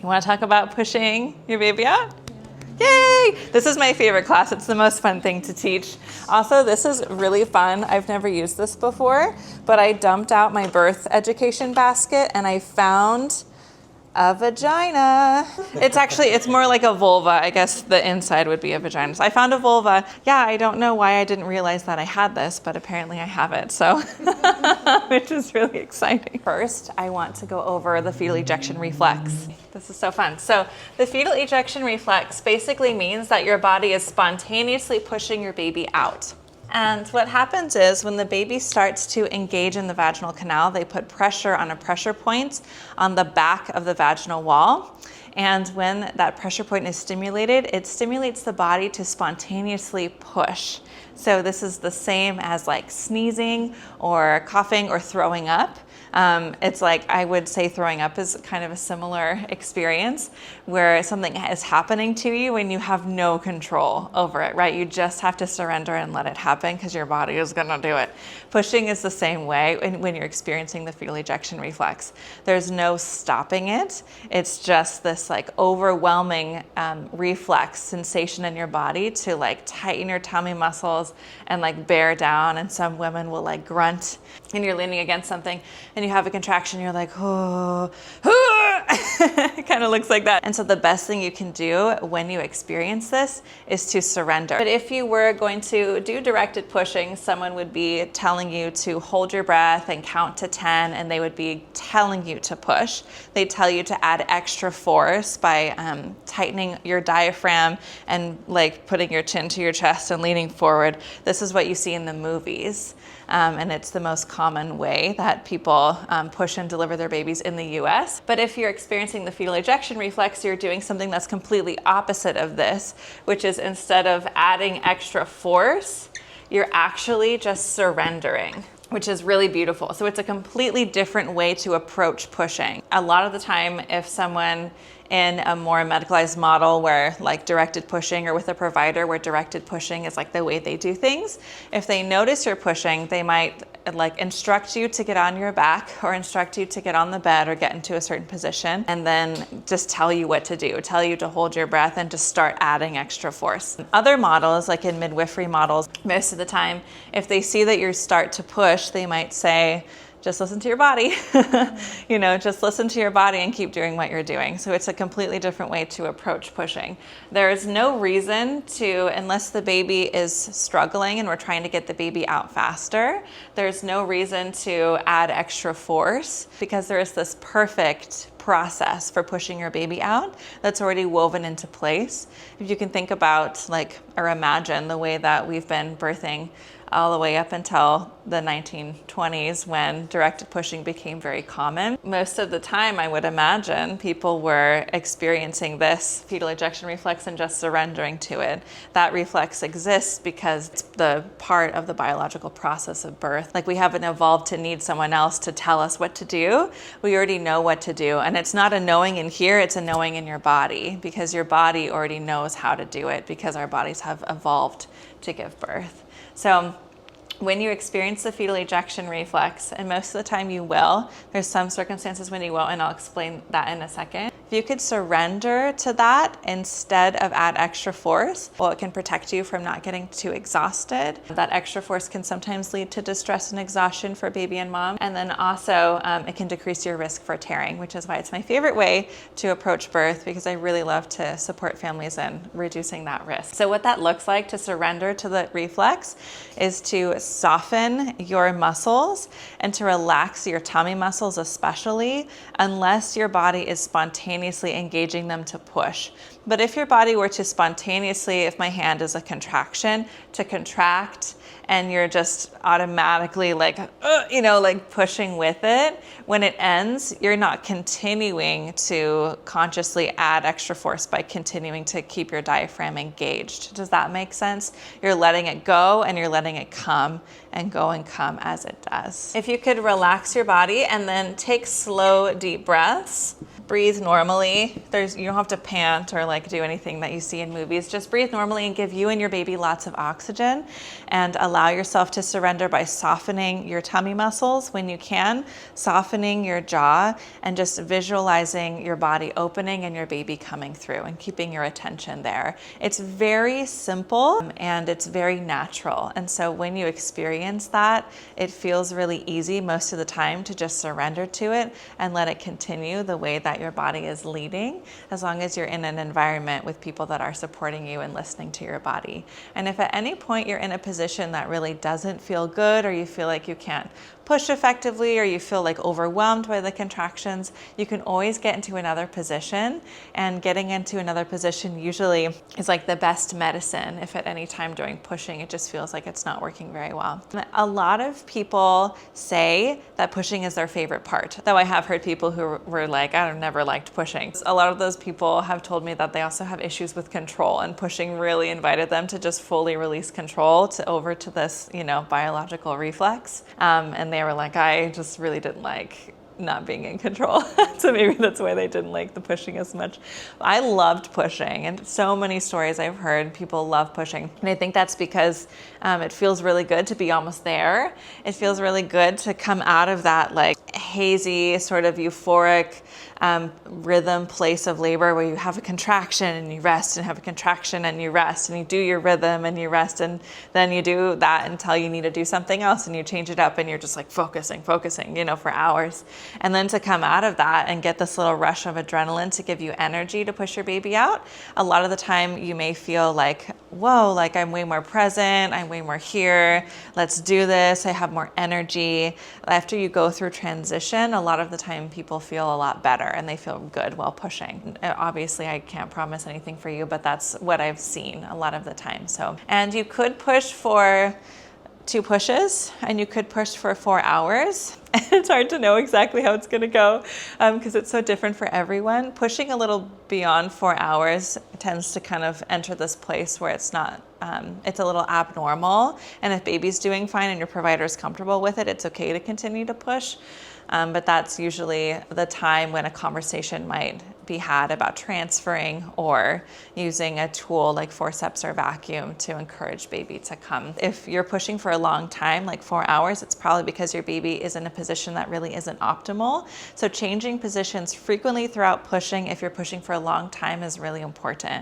You want to talk about pushing your baby out? Yay! This is my favorite class. It's the most fun thing to teach. Also, this is really fun. I've never used this before, but I dumped out my birth education basket and I found a vagina. It's more like a vulva. I guess the inside would be a vagina. So I found a vulva. Yeah, I don't know why I didn't realize that I had this, but apparently I have it. So, which is really exciting. First, I want to go over the fetal ejection reflex. This is so fun. So the fetal ejection reflex basically means that your body is spontaneously pushing your baby out. And what happens is when the baby starts to engage in the vaginal canal, they put pressure on a pressure point on the back of the vaginal wall. And when that pressure point is stimulated, it stimulates the body to spontaneously push. So this is the same as like sneezing or coughing or throwing up. It's like, I would say throwing up is kind of a similar experience where something is happening to you when you have no control over it, right? You just have to surrender and let it happen because your body is gonna do it. Pushing is the same way when you're experiencing the fetal ejection reflex. There's no stopping it. It's just this like overwhelming reflex sensation in your body to like tighten your tummy muscles and like bear down. And some women will like grunt and you're leaning against something and you have a contraction, you're like, oh, it kind of looks like that. And so the best thing you can do when you experience this is to surrender. But if you were going to do directed pushing, someone would be telling you to hold your breath and count to 10, and they would be telling you to push. They tell you to add extra force by tightening your diaphragm and like putting your chin to your chest and leaning forward. This is what you see in the movies. And it's the most common way that people push and deliver their babies in the US. But if you're experiencing the fetal ejection reflex, you're doing something that's completely opposite of this, which is instead of adding extra force, you're actually just surrendering, which is really beautiful. So it's a completely different way to approach pushing. A lot of the time, if someone in a more medicalized model where like directed pushing, or with a provider where directed pushing is like the way they do things, if they notice you're pushing, they might like instruct you to get on your back or instruct you to get on the bed or get into a certain position, and then just tell you what to do, tell you to hold your breath and just start adding extra force. Other models, like in midwifery models, most of the time, if they see that you start to push, they might say, just listen to your body, just listen to your body and keep doing what you're doing. So it's a completely different way to approach pushing. There is no reason to, unless the baby is struggling and we're trying to get the baby out faster, there's no reason to add extra force because there is this perfect process for pushing your baby out that's already woven into place. If you can think about or imagine the way that we've been birthing all the way up until the 1920s when directed pushing became very common. Most of the time, I would imagine, people were experiencing this fetal ejection reflex and just surrendering to it. That reflex exists because it's the part of the biological process of birth. Like, we haven't evolved to need someone else to tell us what to do. We already know what to do. And it's not a knowing in here, it's a knowing in your body, because your body already knows how to do it because our bodies have evolved to give birth. So when you experience the fetal ejection reflex, and most of the time you will, there's some circumstances when you won't, and I'll explain that in a second. If you could surrender to that instead of add extra force, well, it can protect you from not getting too exhausted. That extra force can sometimes lead to distress and exhaustion for baby and mom. And then also it can decrease your risk for tearing, which is why it's my favorite way to approach birth, because I really love to support families in reducing that risk. So what that looks like to surrender to the reflex is to soften your muscles and to relax your tummy muscles especially, unless your body is spontaneously engaging them to push. But if your body were to spontaneously, if my hand is a contraction, to contract, and you're just automatically pushing with it, when it ends, you're not continuing to consciously add extra force by continuing to keep your diaphragm engaged. Does that make sense? You're letting it go and you're letting it come and go and come as it does. If you could relax your body and then take slow, deep breaths, breathe normally. You don't have to pant or like do anything that you see in movies. Just breathe normally and give you and your baby lots of oxygen, and allow yourself to surrender by softening your tummy muscles when you can, softening your jaw, and just visualizing your body opening and your baby coming through and keeping your attention there. It's very simple and it's very natural. And so when you experience that, it feels really easy most of the time to just surrender to it and let it continue the way that your body is leading, as long as you're in an environment with people that are supporting you and listening to your body. And if at any point you're in a position that really doesn't feel good, or you feel like you can't push effectively, or you feel like overwhelmed by the contractions, you can always get into another position. And getting into another position usually is like the best medicine if at any time during pushing it just feels like it's not working very well. A lot of people say that pushing is their favorite part, though I have heard people who were like, I've never liked pushing. A lot of those people have told me that they also have issues with control, and pushing really invited them to just fully release control over to this, biological reflex. And they were like, I just really didn't like not being in control. So maybe that's why they didn't like the pushing as much. I loved pushing, and so many stories I've heard, people love pushing. And I think that's because it feels really good to be almost there. It feels really good to come out of that like hazy, sort of euphoric rhythm place of labor, where you have a contraction and you rest, and have a contraction and you rest, and you do your rhythm and you rest, and then you do that until you need to do something else, and you change it up, and you're just like focusing, for hours. And then to come out of that and get this little rush of adrenaline to give you energy to push your baby out. A lot of the time you may feel like, whoa, like I'm way more present, I'm way more here, let's do this, I have more energy. After you go through transition, a lot of the time people feel a lot better and they feel good while pushing. Obviously I can't promise anything for you, but that's what I've seen a lot of the time. And you could push for 2 pushes, and you could push for 4 hours. It's hard to know exactly how it's going to go because it's so different for everyone. Pushing a little beyond 4 hours tends to kind of enter this place where it's not, it's a little abnormal. And if baby's doing fine and your provider is comfortable with it, it's okay to continue to push. But that's usually the time when a conversation might be had about transferring or using a tool like forceps or vacuum to encourage baby to come. If you're pushing for a long time, like 4 hours, it's probably because your baby is in a position that really isn't optimal. So changing positions frequently throughout pushing, if you're pushing for a long time, is really important.